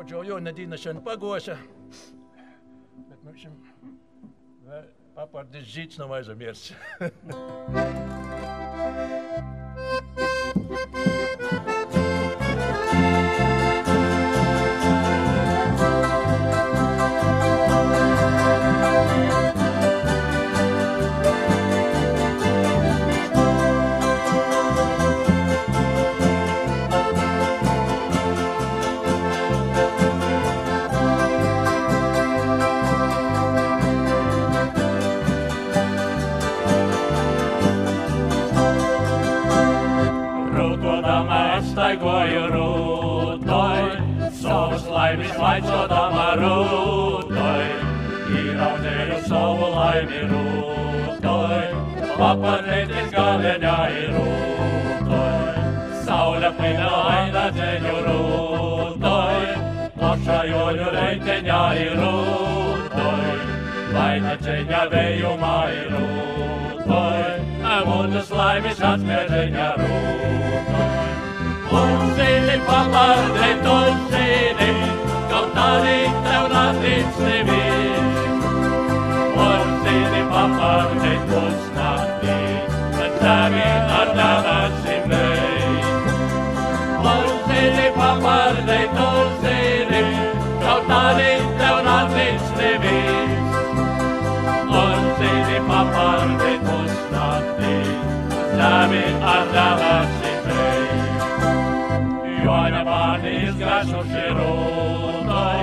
Jojo Nadina siya pagosa. Met me zijn papa de ziet nou maar zo meer. Taikoju ruutoi, souslaimis laitsodama ruutoi. Kiirauteju soulaimi ruutoi, vapareitis gavenjai ruutoi. Saule paina aina teju ruutoi, lapsa joju reitenjai ruutoi. Vaina tsenja veiju mai ruutoi, muutes laimis atmertenja ruutoi. Unsini papardei tonsini, kautani teunatitsnivi. Unsini papardei tonsnahti, tämi arnavasi mei. Unsini papardei tonsini, kautani teunatitsnivi. Unsini papardei tonsnahti, tämi arnavasi mei. Joana Varnis grasuši rūtoj,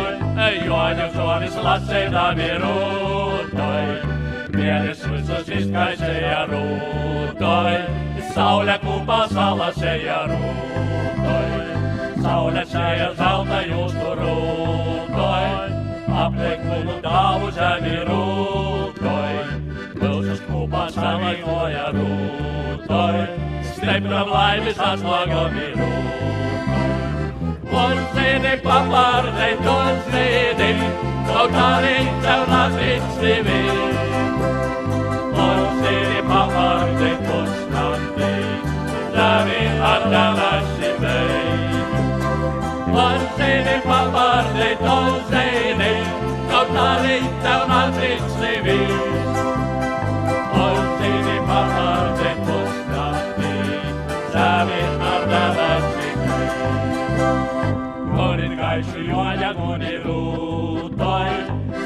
Joana Zonis lasēdami rūtoj, Mielis visus izkaisēja rūtoj, Saule kupā salasēja rūtoj, Saule sēja zelta justu rūtoj, Apleikunu dāvu zemi rūtoj, Vilsus kupā salikoja rūtoj, Stipram laimis atslagami rūtoj. Unsini papardei tonsini, kautani teunatitsnivi. Unsini papardei tonsnahti, tämi arnavasi mei. Unsini papardei tonsini, kautani teunatitsnivi. Unsini papardei tonsnahti, tämi arnavasi mei. Konin kaisu juoja kuni ruutoi,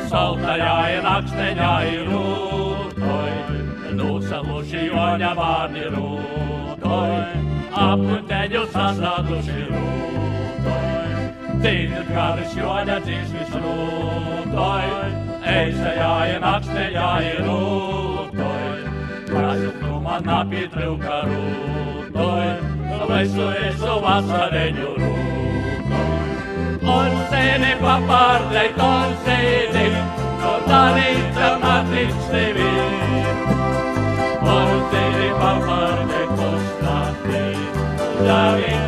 saltajain akstenjai ruutoi. Nuussa lusi juoja vaani ruutoi, apun teju sasatusi ruutoi. Tiityt karis juoja tisvis ruutoi, eistä jain akstenjai ruutoi. Kasut numan napit riuka ruutoi, Vessu vasareju ruutoi. Unsini papardei tonsini, kautani teunatitsnivi. Unsini papardei tonsnahti, tämi